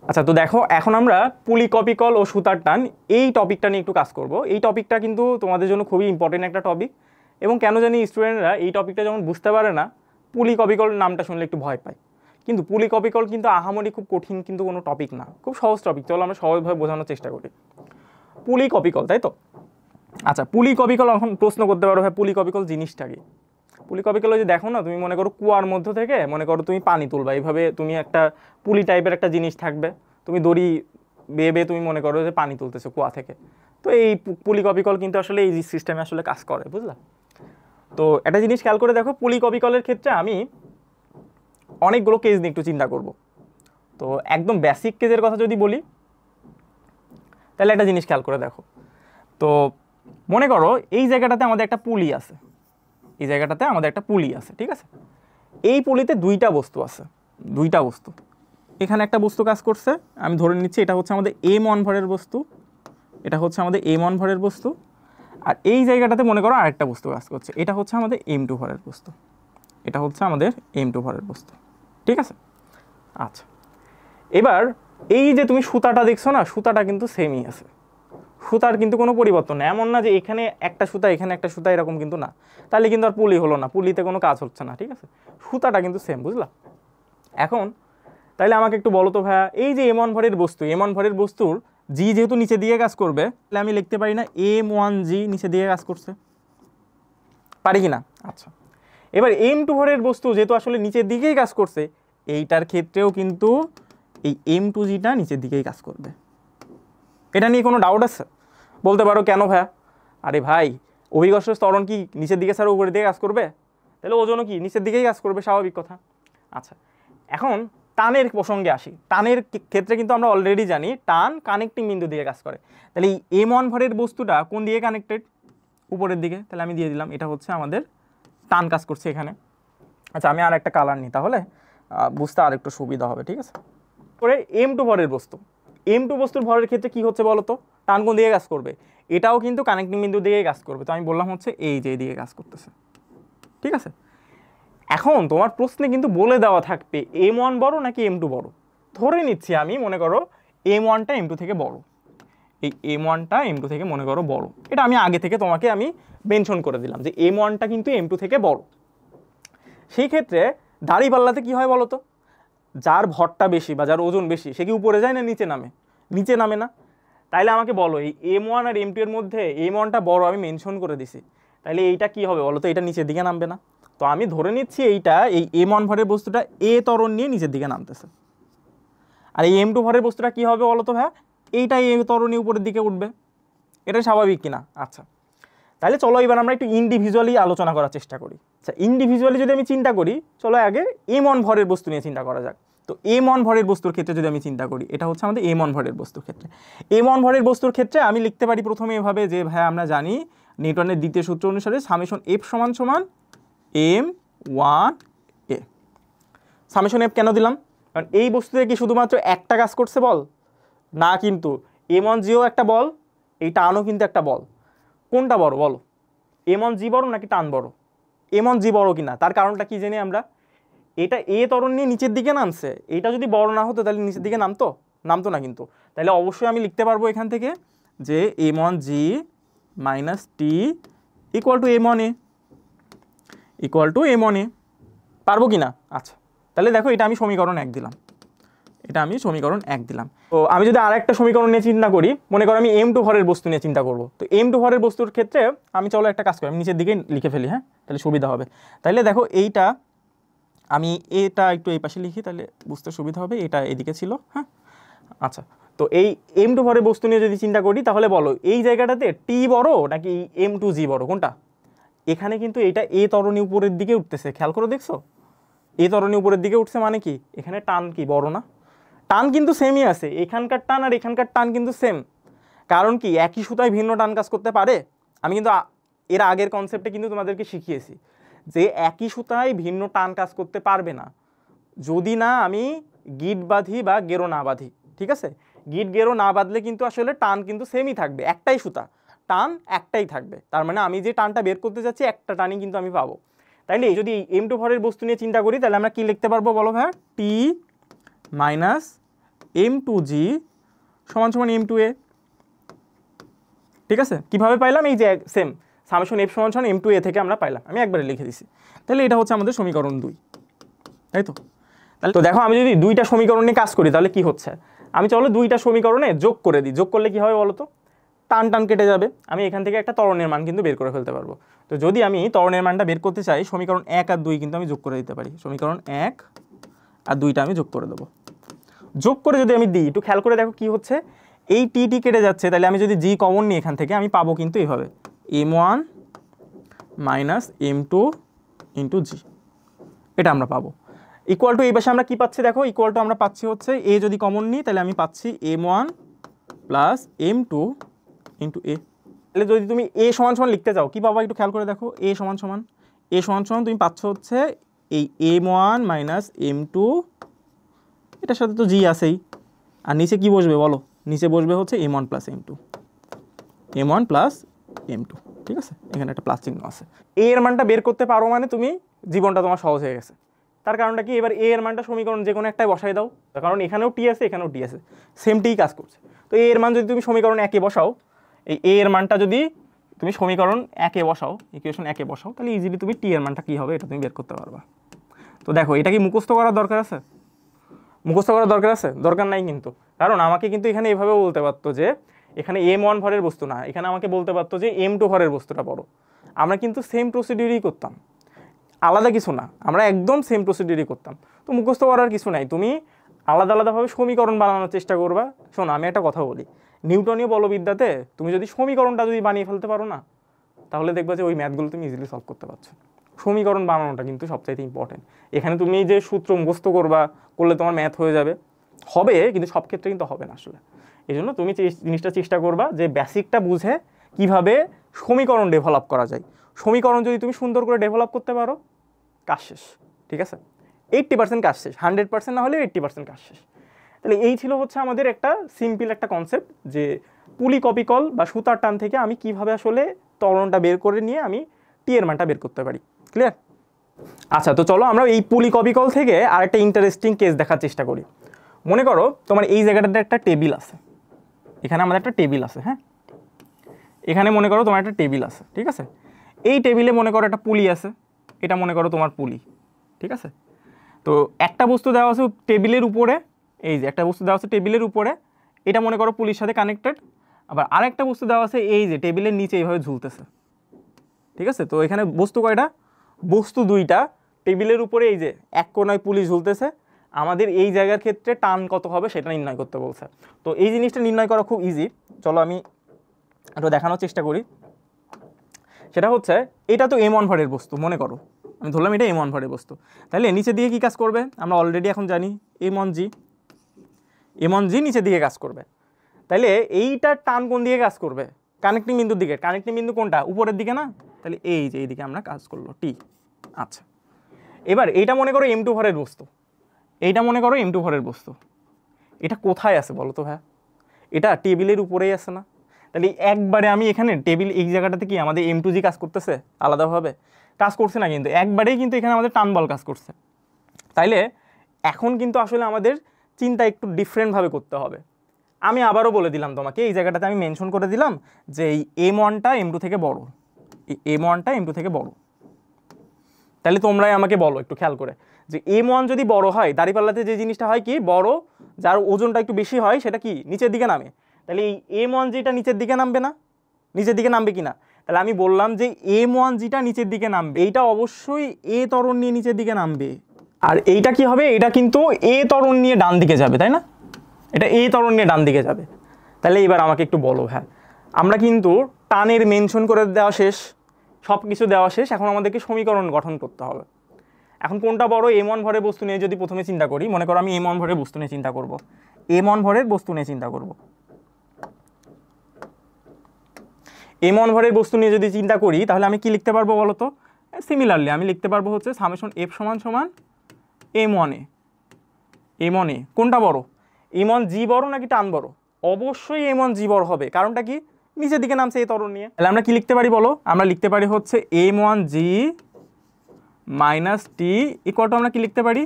আচ্ছা, তো দেখো এখন আমরা পুলি কপিকল ও সুতার টান এই টপিকটা নিয়ে একটু কাজ করব। এই টপিকটা কিন্তু তোমাদের জন্য খুবই ইম্পর্টেন্ট একটা টপিক, এবং কেন জানি স্টুডেন্টরা এই টপিকটা যখন বুঝতে পারে না, পুলি কপিকল নামটা শুনলে একটু ভয় পায়। কিন্তু পুলি কপিকল কিন্তু আহামরি খুব কঠিন কিন্তু কোনো টপিক না, খুব সহজ টপিক। চলো আমরা সহজভাবে বোঝানোর চেষ্টা করি। পুলি কপিকল, তাই তো? আচ্ছা, পুলি কপিকল এখন প্রশ্ন করতে পারো, ভাই পুলি কপিকল জিনিসটা কি? পুলি কপিকল যে দেখো না, তুমি মনে করো কুয়ার মধ্য থেকে মনে করো তুমি পানি তুলবা, এইভাবে তুমি একটা পুলি টাইপের একটা জিনিস থাকবে, তুমি দড়ি বেয়ে বেয়ে তুমি মনে করো যে পানি তুলতেছো কুয়া থেকে। তো এই পুলি কপিকল কিন্তু আসলে এই সিস্টেমে আসলে কাজ করে, বুঝলা? তো একটা জিনিস খেয়াল করে দেখো, পুলি কপিকলের ক্ষেত্রে আমি অনেকগুলো কেস নিয়ে একটু চিন্তা করব। তো একদম বেসিক কেসের কথা যদি বলি, তাহলে একটা জিনিস খেয়াল করে দেখো। তো মনে করো এই জায়গাটাতে আমাদের একটা পুলি আছে, এই জায়গাটাতে আমাদের একটা পুলি আছে, ঠিক আছে? এই পুলিতে দুইটা বস্তু আছে, দুইটা বস্তু। এখানে একটা বস্তু কাজ করছে, আমি ধরে নিচ্ছি এটা হচ্ছে আমাদের m1 ভরের বস্তু, এটা হচ্ছে আমাদের m1 ভরের বস্তু। আর এই জায়গাটাতে মনে করো আরেকটা বস্তু কাজ করছে, এটা হচ্ছে আমাদের m2 ভরের বস্তু, এটা হচ্ছে আমাদের m2 ভরের বস্তু, ঠিক আছে? আচ্ছা, এবার এই যে তুমি সুতাটা দেখছো না, সুতাটা কিন্তু সেমই আছে, সুতার কিন্তু কোনো পরিবর্তন নেই। এমন না যে এখানে একটা সুতা এখানে একটা সুতা, এরকম কিন্তু না। তাহলে কিন্তু আর পুলি হলো না, পুলিতে কোনো কাজ হচ্ছে না, ঠিক আছে? সুতাটা কিন্তু সেম, বুঝলা? এখন তাইলে আমাকে একটু বলো তো ভাইয়া, এই যে m1 ভরের বস্তু, m1 ভরের বস্তুর জি যেহেতু নিচে দিয়ে কাজ করবে, তাহলে আমি লিখতে পারি না m1g নিচে দিয়ে কাজ করছে, পারি কি না? আচ্ছা, এবার m2 ভরের বস্তু যেহেতু আসলে নিচের দিকেই কাজ করছে, এইটার ক্ষেত্রেও কিন্তু এই m2gটা নিচের দিকেই কাজ করবে। এটা নিয়ে কোনো ডাউট আছে? বলতে পারো কেন ভাইয়া? আরে ভাই, অভিকর্ষজ ত্বরণ কি নিচের দিকে ছাড়া উপরের দিকে কাজ করবে? তাহলে ওজনও কি নিচের দিকেই কাজ করবে, স্বাভাবিক কথা। আচ্ছা, এখন টানের প্রসঙ্গে আসি। টানের ক্ষেত্রে কিন্তু আমরা অলরেডি জানি টান কানেক্টিং বিন্দু দিয়ে কাজ করে। তাহলে এই m1 ভরের বস্তুটা কোন দিকে কানেক্টেড? উপরের দিকে। তাহলে আমি দিয়ে দিলাম এটা হচ্ছে আমাদের টান কাজ করছে এখানে। আচ্ছা, আমি আর একটা কালার নিই, তাহলে বুঝতে আর একটু সুবিধা হবে, ঠিক আছে? পরে m2 ভরের বস্তু, m2 বস্তুর ভরের ক্ষেত্রে কি হচ্ছে বলো তো? টান কোন দিকে কাজ করবে? এটাও কিন্তু কানেক্টিং বিন্দু দিকেই কাজ করবে। তো আমি বললাম হচ্ছে এই যে দিকে কাজ করতেছে, ঠিক আছে? এখন তোমার প্রশ্নে কিন্তু বলে দেওয়া থাকবে m1 বড় নাকি m2 বড়। ধরে নিচ্ছি আমি, মনে করো m1টা m2 থেকে বড়, এই m1টা m2 থেকে মনে করো বড়। এটা আমি আগে থেকে তোমাকে আমি মেনশন করে দিলাম যে m1টা কিন্তু m2 থেকে বড়। সেই ক্ষেত্রে দাঁড়িপাল্লাতে কি হয় বলো তো? যার ভরটা বেশি বা যার ওজন বেশি, সে কি উপরে যায় না নিচে নামে? নিচে নামে না? তাইলে আমাকে বলো এই m1 আর m2 এর মধ্যে m1টা বড় আমি মেনশন করে দিছি, তাইলে এইটা কি হবে বলো তো? এটা নিচের দিকে নামবে না? তো আমি ধরে নিচ্ছি এইটা, এই m1 ভরের বস্তুটা a ত্বরণ নিয়ে নিচের দিকে নামতেছে। আর এই m2 ভরের বস্তুটা কি হবে বলো তো ভাই? এইটা a ত্বরণ নিয়ে উপরের দিকে উঠবে। এটা স্বাভাবিক কিনা? আচ্ছা, তাহলে চলো এবার আমরা একটু ইন্ডিভিজুয়ালি আলোচনা করার চেষ্টা করি। আচ্ছা, ইন্ডিভিজুয়ালি যদি আমি চিন্তা করি, চলো আগে m1 ভরের বস্তু নিয়ে চিন্তা করা যাক। তো m1 ভরের বস্তুর ক্ষেত্রে যদি আমি চিন্তা করি, এটা হচ্ছে আমাদের m1 ভরের বস্তুর ক্ষেত্রে। m1 ভরের বস্তুর ক্ষেত্রে আমি লিখতে পারি প্রথমে এভাবে যে ভাই আমরা জানি নিউটনের দ্বিতীয় সূত্র অনুসারে সামেশন f সমান সমান m1a। সামেশন f কেন দিলাম? কারণ এই বস্তুতে কি শুধুমাত্র একটা কাজ করছে বল? না, কিন্তু m1gও একটা বল, এই টানও কিন্তু একটা বল। কোনটা বড় বলো? m1g বড় নাকি টান বড়? m1g বড় কিনা তার কারণটা কি জানি আমরা? এটা a ত্বরণ নিয়ে নিচের দিকে নামছে, এটা যদি বড় না হতো তাহলে নিচের দিকে নামতো? নামতো না কিন্তু। তাহলে অবশ্যই আমি লিখতে পারবো এখান থেকে যে m1g minus T equal two m1a, equal to m1a। পারবো কিনা? আচ্ছা, তাহলে দেখো এটা আমি সমীকরণ 1 দিলাম, এটা আমি সমীকরণ 1 দিলাম। তো আমি যদি আর একটা সমীকরণ নিয়ে চিন্তা করি, মনে করো আমি m2 ভরের বস্তু নিয়ে চিন্তা করব। তো m2 ভরের বস্তুর ক্ষেত্রে আমি চলো একটা কাজ করি, আমি নিচের দিকে লিখে ফেলি, হ্যাঁ, তাহলে সুবিধা হবে। তাহলে দেখো এইটা আমি এটা একটু এই পাশে লিখি, তাহলে বুঝতে সুবিধা হবে। এটা এদিকে ছিল, হ্যাঁ। আচ্ছা, তো এই m2 ভরের বস্তু নিয়ে যদি চিন্তা করি, তাহলে বলো এই জায়গাটাতে টি বড় নাকি m2g বড়, কোনটা? এখানে কিন্তু এটা a ত্বরণী উপরের দিকে উঠতেছে, খেয়াল করে দেখছো? a ত্বরণী উপরের দিকে উঠছে মানে কি এখানে টান কি বড় না? টান কিন্তু সেমই আছে, এখানকার টান আর এখানকার টান কিন্তু সেম। কারণ কি একই সুতায় ভিন্ন টান কাজ করতে পারে? আমি কিন্তু এর আগের কনসেপ্টে কিন্তু তোমাদেরকে শিখিয়েছি যে একই সুতায় ভিন্ন টান কাজ করতে পারবে না যদি না আমি গিট বাঁধি বা গেরো না বাঁধি, ঠিক আছে? গিট গেরো না বাঁধলে কিন্তু আসলে টান কিন্তু সেমই থাকবে, একটাই সুতা, টান একটাই থাকবে। তার মানে আমি যে টানটা বের করতে যাচ্ছি একটা টানই কিন্তু আমি পাবো। তাইলে যদি m2 ভরের বস্তু নিয়ে চিন্তা করি, তাহলে আমরা কি লিখতে পারবো বলো ভাই? টি মাইনাস m2g সমান সমান m2a। ঠিক আছে, কিভাবে পাইলাম? এই যে সেম সামেশন f সমান সমান m2a থেকে আমরা পাইলাম, আমি একবারে লিখে দিছি। তাহলে এটা হচ্ছে আমাদের সমীকরণ 2, তাই তো? তাহলে তো দেখো আমি যদি দুইটা সমীকরণ নিয়ে কাজ করি তাহলে কি হচ্ছে, আমি চলো দুইটা সমীকরণে যোগ করে দিই। যোগ করলে কি হবে বলো তো? টান টান কেটে যাবে, আমি এখান থেকে একটা ত্বরণের মান কিন্তু বের করে ফেলতে পারবো। তো যদি আমি ত্বরণের মানটা বের করতে চাই, সমীকরণ 1 আর 2 কিন্তু আমি যোগ করে দিতে পারি। সমীকরণ 1 আর 2টা আমি যোগ করে দেবো। যোগ করে যদি আমি দিই, একটু খেয়াল করে দেখো কি হচ্ছে, এই টি টি কেটে যাচ্ছে, তাহলে আমি যদি জি কমন নিই এখান থেকে, আমি পাবো কিন্তু এইভাবে m1 মাইনাস m2 ইন্টু জি, এটা আমরা পাবো। ইকুয়াল টু এই পাশে আমরা কি পাচ্ছি দেখো, ইকুয়াল টু আমরা পাচ্ছি হচ্ছে এ যদি কমন নিই তাহলে আমি পাচ্ছি m1 প্লাস m2 ইন্টু এ। তাহলে যদি তুমি এ সমান সমান লিখতে চাও কি পাবা, একটু খেয়াল করে দেখো, এ সমান সমান তুমি পাচ্ছ হচ্ছে এই m1 মাইনাস m2, এটার সাথে তো জি আছেই, আর নিচে কি বসবে বলো, নিচে বসবে হচ্ছে m1 plus m2, m1 plus m2। ঠিক আছে, এখানে একটা প্লাস চিহ্ন আছে। এ এর মানটা বের করতে পারো মানে তুমি জীবনটা তোমার সহজ হয়ে গেছে। তার কারণটা কি, এবার এ এর মানটা সমীকরণ যে কোনো একটাই বসাই দাও, কারণ এখানেও টি আছে এখানেও টি আছে, সেম টি কাজ করছে। তো এ এর মান যদি তুমি সমীকরণ 1 এ বসাও, এই এ এর মানটা যদি তুমি সমীকরণ 1 এ বসাও, ইকুয়েশন 1 এ বসাও, তাহলে ইজিলি তুমি টি এর মানটা কি হবে এটা তুমি বের করতে পারবা। তো দেখো এটা কি মুখস্থ করার দরকার আছে? মুখস্থ করার দরকার আছে? দরকার নাই কিন্তু, কারণ আমাকে কিন্তু এখানে এভাবে বলতে পারতো যে এখানে m1 ভরের বস্তু না, এখানে আমাকে বলতে পারতো যে m2 ভরের বস্তুটা বড়। আমরা কিন্তু সেম প্রসিডিউরই করতাম, আলাদা কিছু না, আমরা একদম সেম প্রসিডিউরই করতাম। তো মুখস্থ করার কিছু নাই, তুমি আলাদা আলাদাভাবে সমীকরণ বানানোর চেষ্টা করবা। শোনো আমি একটা কথা বলি, নিউটনীয় বলবিদ্যাতে তুমি যদি সমীকরণটা যদি বানিয়ে ফেলতে পারো না, তাহলে দেখবা যে ওই ম্যাথগুলো তুমি ইজিলি সলভ করতে পারছো। সমীকরণ বানানোটা কিন্তু সবচাইতে ইম্পর্টেন্ট। এখানে তুমি যে সূত্র মুখস্থ করলে তোমার ম্যাথ হয়ে যাবে, হবে, কিন্তু সব ক্ষেত্রে কিন্তু হবে না আসলে। এই জন্য তুমি জিনিসটা চেষ্টা করবা যে বেসিকটা বুঝে কিভাবে সমীকরণ ডেভেলপ করা যায়। সমীকরণ যদি তুমি সুন্দর করে ডেভেলপ করতে পারো, কাজ শেষ। ঠিক আছে, 80% কাজ শেষ, 100% না হলে 80% কাজ শেষ। তাহলে এই ছিল হচ্ছে আমাদের একটা সিম্পল একটা কনসেপ্ট, যে পুলি কপি কল বা সুতার টান থেকে আমি কিভাবে আসলে ত্বরণটা বের করে নিয়ে আমি টি এর মানটা বের করতে পারি। ক্লিয়ার? আচ্ছা, তো চলো আমরা এই পুলি কপি কল থেকে আরেকটা ইন্টারেস্টিং কেস দেখার চেষ্টা করি। মনে করো তোমার এই জায়গাটাতে একটা টেবিল আছে, এখানে আমাদের একটা টেবিল আছে, হ্যাঁ, এখানে মনে করো তোমার একটা টেবিল আছে। ঠিক আছে, এই টেবিলে মনে করো একটা পুলি আছে, এটা মনে করো তোমার পুলি। ঠিক আছে, তো একটা বস্তু দেওয়া আছে টেবিলের উপরে, এই যে একটা বস্তু দেওয়া আছে টেবিলের উপরে, এটা মনে করো পুলির সাথে কানেক্টেড। আবার আরেকটা বস্তু দেওয়া আছে এই যে টেবিলের নিচে এইভাবে ঝুলতেছে। ঠিক আছে, তো এখানে বস্তু কয়টা? বস্তু দুইটা, টেবিলের উপরে এই যে এক কোনায় পুলি ঝুলতেছে। আমাদের এই জায়গার ক্ষেত্রে টান কত হবে সেটা নির্ণয় করতে বলছে। তো এই জিনিসটা নির্ণয় করা খুব ইজি, চলো আমি একটু দেখানোর চেষ্টা করি। সেটা হচ্ছে এটা তো m1 ভরের বস্তু, মনে করো আমি ধরলাম এটা m1 ভরের বস্তু, তাহলে নিচে দিয়ে কি কাজ করবে আমরা অলরেডি এখন জানি, m1g নিচের দিকে কাজ করবে। তাহলে এইটার টান কোন দিকে কাজ করবে? কানেক্টিং বিন্দুর দিকে। কানেক্টিং বিন্দু কোনটা? উপরের দিকে না? তাহলে এই যে এইদিকে আমরা কাজ করলো টি। আচ্ছা, এবার এইটা মনে করো m2 ভরের বস্তু, এইটা মনে করো m2 ভরের বস্তু, এটা কোথায় আছে বলো তো? হ্যাঁ, এটা টেবিলের উপরেই আছে না? তাহলে একবারে আমি এখানে টেবিল এই জায়গাটাতে কি আমাদের m2g কাজ করতেছে? আলাদাভাবে কাজ করছে না, কিন্তু একবারেই কিন্তু এখানে আমাদের টান বল কাজ করছে। তাইলে এখন কিন্তু আসলে আমাদের চিন্তা একটু ডিফারেন্টভাবে করতে হবে। আমি আবারও বলে দিলাম তোমাকে, এই জায়গাটাতে আমি মেনশন করে দিলাম যে এই m1টা m2 থেকে বড়, এই m1টা m2 থেকে বড়। তাহলে তোমরাই আমাকে বলো একটু খেয়াল করে, যে m1 যদি বড় হয়, দাঁড়িপাল্লাতে যে জিনিসটা হয় কি, বড় যার ওজনটা একটু বেশি হয় সেটা কি নিচের দিকে নামে। তাহলে এই m1gটা নিচের দিকে নামবে না? নিচের দিকে নামবে কিনা? তাহলে আমি বললাম যে m1gটা নিচের দিকে নামবে, এইটা অবশ্যই এ ত্বরণ নিয়ে নিচের দিকে নামবে। আর এইটা কি হবে? এটা কিন্তু এ ত্বরণ নিয়ে ডান দিকে যাবে, তাই না? এটা এ ত্বরণ নিয়ে ডান দিকে যাবে। তাহলে এবার আমাকে একটু বলো, হ্যাঁ আমরা কিন্তু টানের মেনশন করে দেওয়া শেষ, সব কিছু দেওয়া শেষ, এখন আমাদেরকে সমীকরণ গঠন করতে হবে। এখন কোনটা বড়? m1 ভরের বস্তু নিয়ে যদি প্রথমে চিন্তা করি, মনে করো আমি m1 ভরের বস্তু নিয়ে চিন্তা করব, m1 ভরের বস্তু নিয়ে চিন্তা করব। m1 ভরের বস্তু নিয়ে যদি চিন্তা করি তাহলে আমি কি লিখতে পারবো বলো তো? সিমিলারলি আমি লিখতে পারবো হচ্ছে সামেশন f সমান সমান m1a। কোনটা বড়? m1g বড় নাকি টান বড়? অবশ্যই m1g বড় হবে, কারণটা কি? নিচের দিকে নামছে এই ত্বরণ নিয়ে। তাহলে আমরা কি লিখতে পারি বলো? আমরা লিখতে পারি হচ্ছে m1g minus T equal two আমরা কি লিখতে পারি?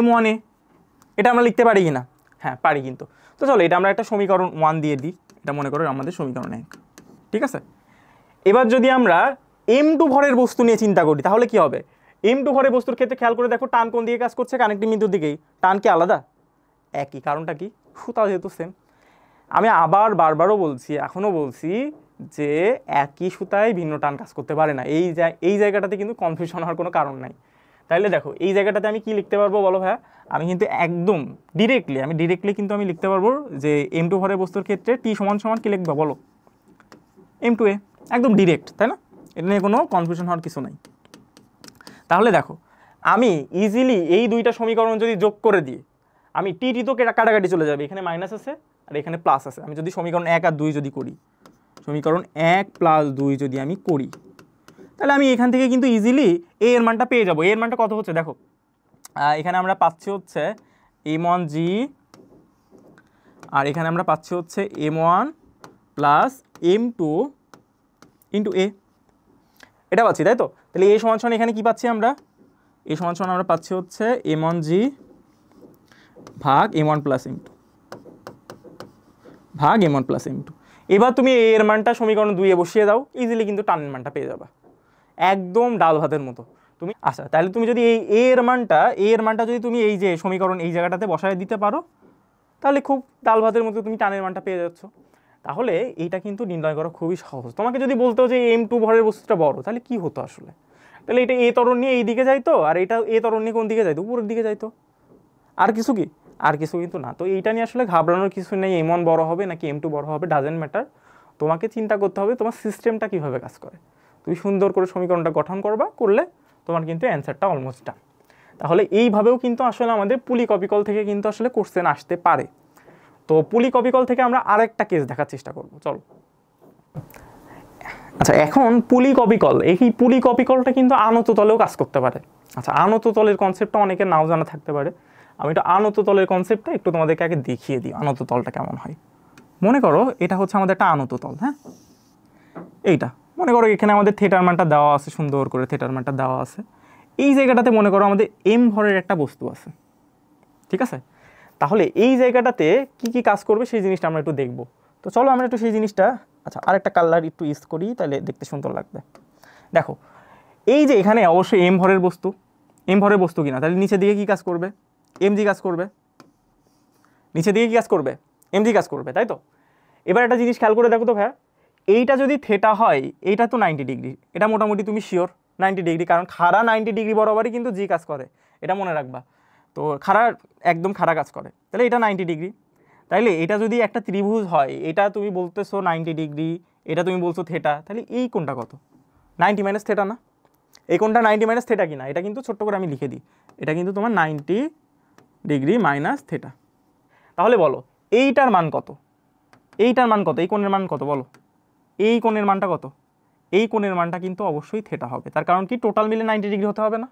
m1a। এটা আমরা লিখতে পারি কিনা? হ্যাঁ পারি কিন্তু। তো চলো এটা আমরা একটা সমীকরণ 1 দিয়ে দিই, এটা মনে করো আমাদের সমীকরণ 1, ঠিক আছে। এবার যদি আমরা m2 ভরের বস্তু নিয়ে চিন্তা করি তাহলে কি হবে? m2 ভরের বস্তুর ক্ষেত্রে খেয়াল করে দেখো টান কোন দিকে কাজ করছে? কানেক্টিং বিন্দুর দিকেই। টান কি আলাদা? একই। কারণটা কি? সুতা যেহেতু সেম। আমি আবার বারবারও বলছি, এখনও বলছি যে একই সুতায় ভিন্ন টান কাজ করতে পারে না। এই জায়গাটাতে কিন্তু কনফিউশন হওয়ার কোনো কারণ নাই। তাইলে দেখো এই জায়গাটাতে আমি কি লিখতে পারবো বলো ভাইয়া? আমি কিন্তু একদম ডিরেক্টলি কিন্তু আমি লিখতে পারবো যে m2 ভরের বস্তুর ক্ষেত্রে t সমান সমান কি লিখবো বলো? m2a, একদম ডিরেক্ট, তাই না? এটা নিয়ে কোনো কনফিউশন হওয়ার কিছু নাই। তাহলে দেখো আমি ইজিলি এই দুইটা সমীকরণ যদি যোগ করে দিই, আমি টি তো কাটাকাটি চলে যাবে, এখানে মাইনাস আছে আর এখানে প্লাস আছে। আমি যদি সমীকরণ 1 আর 2 যদি করি, সমীকরণ 1 প্লাস 2 যদি আমি করি, তাহলে আমি এখান থেকে কিন্তু ইজিলি এ এর মানটা পেয়ে যাবো। এর মানটা কত হচ্ছে দেখো, এখানে আমরা পাচ্ছি হচ্ছে m1g, আর এখানে আমরা পাচ্ছি হচ্ছে m1 প্লাস m2 ইন্টু এ, এটা পাচ্ছি, তাই তো? তাহলে এ সমান সমান এখানে কি পাচ্ছি আমরা? এ সমান সমান আমরা পাচ্ছি হচ্ছে m1g ভাগ m1 প্লাস m2 ভাগ m1 প্লাস m2। এবার তুমি এ এর মানটা সমীকরণ 2 এ বসিয়ে দাও, ইজিলি কিন্তু টানের মানটা পেয়ে যাবা, একদম ডাল ভাতের মতো তুমি। আচ্ছা তাহলে তুমি যদি এই এ এর মানটা যদি তুমি এই যে সমীকরণ এই জায়গাটাতে বসায় দিতে পারো, তাহলে খুব ডাল ভাতের মতো তুমি টানের মানটা পেয়ে যাচ্ছ। তাহলে এইটা কিন্তু নির্ণয় করা খুবই সহজ। তোমাকে যদি বলতো যে m2 ভরের বস্তুটা বড়, তাহলে কি হতো আসলে? তাহলে এটা এ ত্বরণ নিয়ে এই দিকে যাইতো, আর এটা এ ত্বরণ নিয়ে কোন দিকে যাইতো? উপরের দিকে যাইতো। আর কিছু কি? আর কিছু কিন্তু না। তো এইটা নিয়ে আসলে ঘাবড়ানোর কিছু নেই। m1 বড় হবে নাকি m2 বড় হবে, ডাজেন্ট ম্যাটার। তোমাকে চিন্তা করতে হবে তোমার সিস্টেমটা কীভাবে কাজ করে। তুমি সুন্দর করে সমীকরণটা গঠন করলে তোমার কিন্তু অ্যান্সারটা অলমোস্ট ডান। তাহলে এইভাবেও কিন্তু আসলে আমাদের পুলি কপিকল থেকে কিন্তু আসলে কোশ্চেন আসতে পারে। তো পুলি কপিকল থেকে আমরা আরেকটা কেস দেখার চেষ্টা করব, চলো। আচ্ছা এখন পুলি কপিকল, এই পুলি কপিকলটা কিন্তু আনত তলেও কাজ করতে পারে। আচ্ছা আনত তলের কনসেপ্টটা অনেকের নাও জানা থাকতে পারে। আমি একটু আনত তলের কনসেপ্টটা একটু তোমাদেরকে আগে দেখিয়ে দিই, আনত তলটা কেমন হয়। মনে করো এটা হচ্ছে আমাদের একটা আনত তল, হ্যাঁ। এইটা মনে করো এখানে আমাদের থিটার মানটা দেওয়া আছে, সুন্দর করে থিটার মানটা দেওয়া আছে। এই জায়গাটাতে মনে করো আমাদের m ভরের একটা বস্তু আছে, ঠিক আছে। তাহলে এই জায়গাটাতে কি কি কাজ করবে সেই জিনিসটা আমরা একটু দেখব। তো চলো আমরা একটু সেই জিনিসটা, আচ্ছা আরেকটা কালার একটু ইউজ করি, তাহলে দেখতে সুন্দর লাগবে। দেখো এই যে এখানে অবশ্যই m ভরের বস্তু কিনা, তাহলে নিচের দিকে কি কাজ করবে? mg কাজ করবে। নিচের দিকে কি কাজ করবে? mg কাজ করবে, তাই তো? এবার একটা জিনিস খেয়াল করে দেখো তো ভাইয়া, এইটা যদি থেটা হয়, এইটা তো 90 ডিগ্রি, এটা মোটামুটি তুমি শিওর 90 ডিগ্রি, কারণ খাড়া 90 ডিগ্রি বরাবরই কিন্তু জি কাজ করে, এটা মনে রাখবা। তো একদম খাড়া কাজ করে, তাহলে এটা 90 ডিগ্রি। তাইলে এটা যদি একটা ত্রিভুজ হয়, এটা তুমি বলতেছো 90 ডিগ্রি, এটা তুমি বলছো থেটা, তাহলে এই কোণটা কত? 90 মাইনাস থেটা না? এই কোণটা 90 মাইনাস থেটা কিনা, এটা কিন্তু ছোট্ট করে আমি লিখে দিই, এটা কিন্তু তোমার 90 ডিগ্রি মাইনাস থেটা। তাহলে বলো এইটার মান কত? এই কোণের মান কত বলো? এই কোণের মানটা কত? এই কোণের মানটা কিন্তু অবশ্যই থেটা হবে। তার কারণ কি, টোটাল মিলে 90 ডিগ্রি হতে হবে না?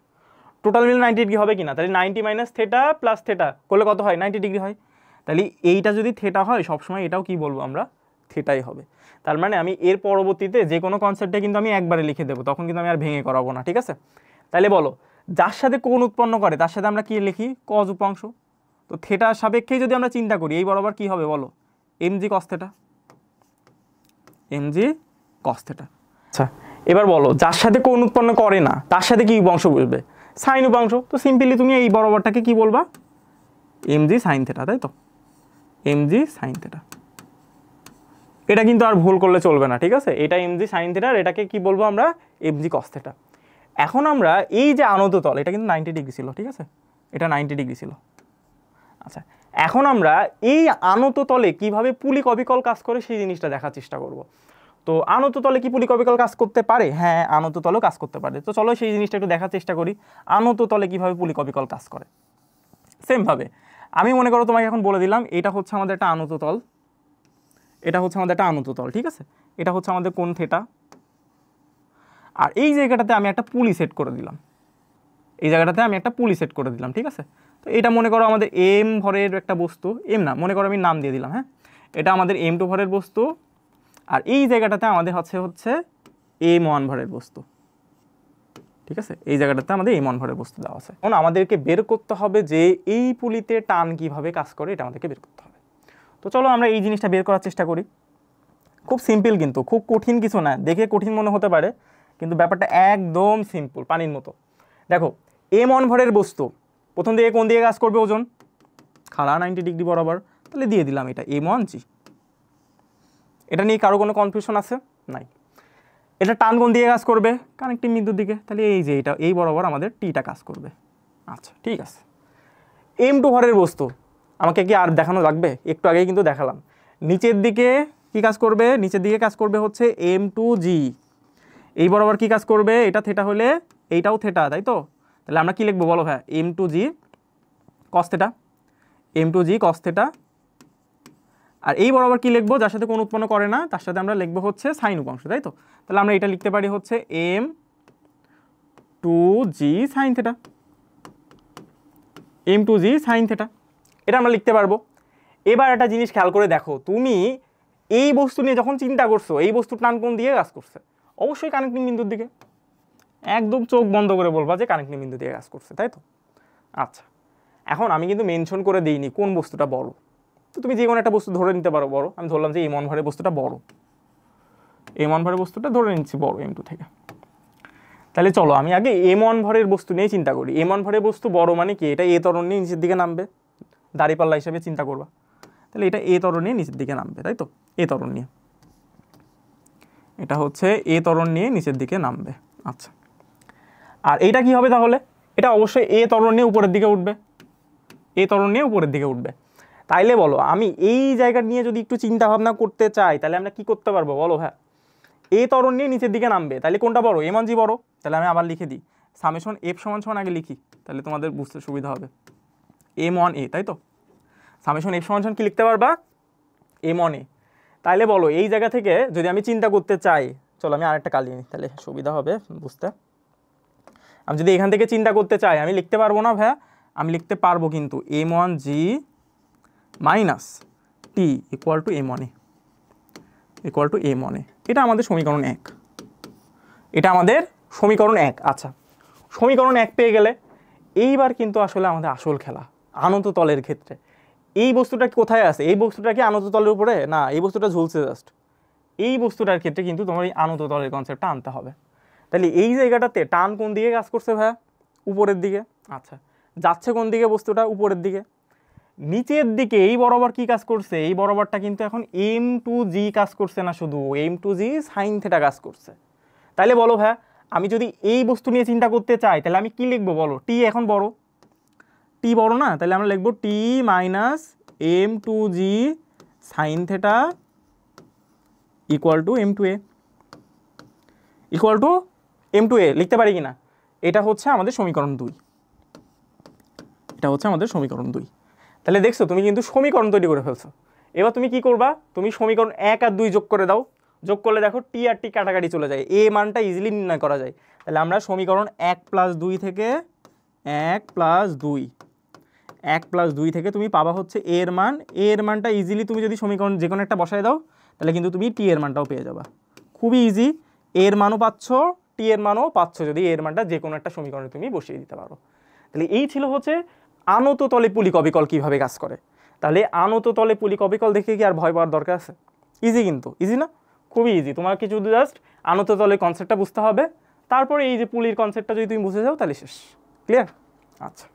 টোটাল মিলে 90 ডিগ্রি হবে কিনা? তাহলে 90 মাইনাস থেটা প্লাস থেটা করলে কত হয়? 90 ডিগ্রি হয়। তাহলে এইটা যদি থেটা হয়, সবসময় এটাও কি বলবো আমরা? থেটাই হবে। তার মানে আমি এর পরবর্তীতে যে কোনো কনসেপ্টে কিন্তু আমি একবারে লিখে দেবো, তখন কিন্তু আমি আর ভেঙে করাবো না, ঠিক আছে? তাহলে বলো যার সাথে কোণ উৎপন্ন করে তার সাথে আমরা কি লিখি? কজ উপাংশ। তো থেটার সাপেক্ষেই যদি আমরা চিন্তা করি, এই বরাবর কি হবে বলো? mg cos theta, mg cos theta. আচ্ছা এবার বলো যার সাথে কোণ উৎপন্ন করে না তার সাথে কি উপাংশ বলবে? সাইন উপাংশ। তো সিম্পলি তুমি এই বরাবরটাকে কি বলবা? mg sin থেটা, তাই তো? mg sin theta. এটা কিন্তু আর ভুল করলে চলবে না, ঠিক আছে? এটা mg sin থেটা, আর এটাকে কি বলবো আমরা? mg cos theta. এখন আমরা এই যে আনত তল, এটা কিন্তু 90 ডিগ্রি ছিল, ঠিক আছে? এটা 90 ডিগ্রি ছিল। আচ্ছা এখন আমরা এই আনত তলে কিভাবে পুলি কপিকল কাজ করে সেই জিনিসটা দেখার চেষ্টা করব। তো আনত তলে কি পুলি কপিকল কাজ করতে পারে? হ্যাঁ আনত তলেও কাজ করতে পারে। তো চলো সেই জিনিসটা একটু দেখার চেষ্টা করি, আনত তলে কিভাবে পুলি কপিকল কাজ করে। সেমভাবে আমি মনে করো তোমাকে এখন বলে দিলাম, এটা হচ্ছে আমাদের একটা আনত তল, এটা হচ্ছে আমাদের একটা আনত তল, ঠিক আছে? এটা হচ্ছে আমাদের কোণ থেটা, আর এই জায়গাটাতে আমি একটা পুলি সেট করে দিলাম, ঠিক আছে? তো এটা মনে করো আমাদের m ভরের একটা বস্তু, m না, মনে করো আমি নাম দিয়ে দিলাম, হ্যাঁ। এটা আমাদের m2 ভরের বস্তু, আর এই জায়গাটাতে আমাদের হচ্ছে m1 ভরের বস্তু, ঠিক আছে, এই জায়গাটাতে আমাদের এম ওয়ান ভরের বস্তু দেওয়া আছে। এখন আমাদেরকে বের করতে হবে যে এই পুলিতে টান কিভাবে কাজ করে, এটা আমাদেরকে বের করতে হবে। তো চলো আমরা এই জিনিসটা বের করার চেষ্টা করি। খুব সিম্পল, কিন্তু খুব কঠিন কিছু না, দেখে কঠিন মনে হতে পারে কিন্তু ব্যাপারটা একদম সিম্পল, পানির মতো। দেখো এম ওয়ান ভরের বস্তু প্রথম দিকে কোন দিকে কাজ করবে, ওজন খাড়া 90 ডিগ্রি বরাবর, তাহলে দিয়ে দিলাম এটা এম ওয়ান জি। এটা নিয়ে কারো কোনো কনফিউশন আছে? নাই। এটা টান কোন দিকে কাজ করবে, কানেক্টিং বিন্দুর দিকে, তাহলে এই যে এটা এই বরাবর আমাদের টিটা কাজ করবে। আচ্ছা ঠিক আছে। এম টু ভরের বস্তু আমাকে কি আর দেখানো লাগবে? একটু আগেই কিন্তু দেখালাম। নিচের দিকে কি কাজ করবে, নিচের দিকে কাজ করবে হচ্ছে এম টু জি। এই বরাবর কি কাজ করবে, এটা থেটা হলে এইটাও থেটা, তাই তো? তাহলে আমরা কি লিখবো বলো? হ্যাঁ, এম টু জি কস থেটা, এম টু জি কস থেটা। আর এই বরাবর কি লিখবো, যার সাথে কোন উৎপন্ন করে না তার সাথে আমরা লিখবো হচ্ছে সাইন উপাংশ, তাই তো? তাহলে আমরা এটা লিখতে পারি হচ্ছে M two G sine theta, M two G sine theta, এটা আমরা লিখতে পারবো। এবার একটা জিনিস খেয়াল করে দেখো, তুমি এই বস্তু নিয়ে যখন চিন্তা করছো, এই বস্তুর টান কোন দিকে কাজ করছে? অবশ্যই কানেক্টিং বিন্দুর দিকে। একদম চোখ বন্ধ করে বলবা যে কানেক্টিং বিন্দু দিয়ে কাজ করছে, তাই তো? আচ্ছা, এখন আমি কিন্তু মেনশন করে দিইনি কোন বস্তুটা বড়। তো তুমি যে কোনো একটা বস্তু ধরে নিতে পারো বড়। আমি ধরলাম যে এম ওয়ান ভরের বস্তুটা বড়, এম ওয়ান ভরের বস্তুটা ধরে নিচ্ছি বড় এম টু থেকে। তাহলে চলো আমি আগে এম ওয়ান ভরের বস্তু নিয়ে চিন্তা করি। এম ওয়ান ভরের বস্তু বড় মানে কি, এটা এ ত্বরণ নিয়ে নিচের দিকে নামবে, দাঁড়িপাল্লা হিসেবে চিন্তা করবা। তাহলে এটা এ ত্বরণ নিয়ে নিচের দিকে নামবে, তাই তো? এ ত্বরণ নিয়ে, এটা হচ্ছে এ ত্বরণ নিয়ে নিচের দিকে নামবে। আচ্ছা, আর এইটা কি হবে তাহলে? এটা অবশ্যই এ ত্বরণ নিয়ে উপরের দিকে উঠবে, এ ত্বরণ নিয়ে উপরের দিকে উঠবে। তাইলে বলো আমি এই জায়গা নিয়ে যদি একটু চিন্তা ভাবনা করতে চাই, তাহলে আমরা কি করতে পারবো বলো? হ্যাঁ, এ ত্বরণ নিয়ে নিচের দিকে নামবে, তাহলে কোনটা বড়? এম ওয়ান জি বড়। তাহলে আমি আবার লিখে দিই সামেশন এফ সমান সমান আগে লিখি, তাহলে তোমাদের বুঝতে সুবিধা হবে। এম ওয়ান এ, তাই তো? সামেশন এফ সমান সমান কি লিখতে পারবা? এম ওয়ান এ। তাইলে বলো এই জায়গা থেকে যদি আমি চিন্তা করতে চাই, চলো আমি আরেকটা কালি নিই তাহলে সুবিধা হবে বুঝতে। আমি যদি এখান থেকে চিন্তা করতে চাই, আমি লিখতে পারবো না ভাইয়া? আমি লিখতে পারবো কিন্তু M one G minus T equal to M one A, equal to M one A. এটা আমাদের সমীকরণ 1, এটা আমাদের সমীকরণ 1। আচ্ছা, সমীকরণ 1 পেয়ে গেলে এইবার কিন্তু আসলে আমাদের আসল খেলা আনত তলের ক্ষেত্রে। এই বস্তুটা কোথায় আছে? এই বস্তুটা কি আনত তলের উপরে? না, এই বস্তুটা ঝুলছে জাস্ট। এই বস্তুটার ক্ষেত্রে কিন্তু তোমার এই আনত তলের কনসেপ্টটা আনতে হবে। তাহলে এই জায়গাটাতে টান কোন দিকে কাজ করছে ভাইয়া? উপরের দিকে। আচ্ছা, যাচ্ছে কোন দিকে বস্তুটা? উপরের দিকে। নিচের দিকে এই বরাবর কি কাজ করছে? এই বরাবরটা কিন্তু এখন এম টু জি কাজ করছে না, শুধু M two G sine theta কাজ করছে। তাইলে বলো ভাইয়া, আমি যদি এই বস্তু নিয়ে চিন্তা করতে চাই তাহলে আমি কি লিখবো বলো? টি এখন বড়, টি বড় না? তাহলে আমরা লিখবো T minus M two G sine theta equal to M two A, equal to M two A লিখতে পারি কিনা? এটা হচ্ছে আমাদের সমীকরণ 2, এটা হচ্ছে আমাদের সমীকরণ 2। তাহলে দেখছো তুমি কিন্তু সমীকরণ তৈরি করে ফেলছো। এবার তুমি কি করবা? তুমি সমীকরণ 1 আর 2 যোগ করে দাও। যোগ করলে দেখো টি আর টি কাটাকাটি চলে যায়, এ মানটা ইজিলি নির্ণয় করা যায়। তাহলে আমরা সমীকরণ 1 + 2 থেকে 1 + 2, 1 + 2 থেকে তুমি পাবা হচ্ছে এ এর মান। এ এর মানটা ইজিলি তুমি যদি সমীকরণ যে কোনো একটা বসায় দাও তাহলে কিন্তু তুমি টি এর মানটাও পেয়ে যাবা। খুবই ইজি, এর মানও পাচ্ছ, টি এর মানও পাচ্ছ যদি এর মানটা যে কোনো একটা সমীকরণে তুমি বসিয়ে দিতে পারো। তাহলে এই ছিল হচ্ছে আনত তলে পুলিক অবিকল কীভাবে কাজ করে। তাহলে আনত তলে পুলিক অবিকল দেখে কি আর ভয় পাওয়ার দরকার আছে? ইজি, কিন্তু ইজি না? খুবই ইজি। তোমার কিছু জাস্ট আনত তলের কনসেপ্টটা বুঝতে হবে, তারপরে এই যে পুলির কনসেপ্টটা যদি তুমি বুঝে যাও তাহলে শেষ। ক্লিয়ার? আচ্ছা।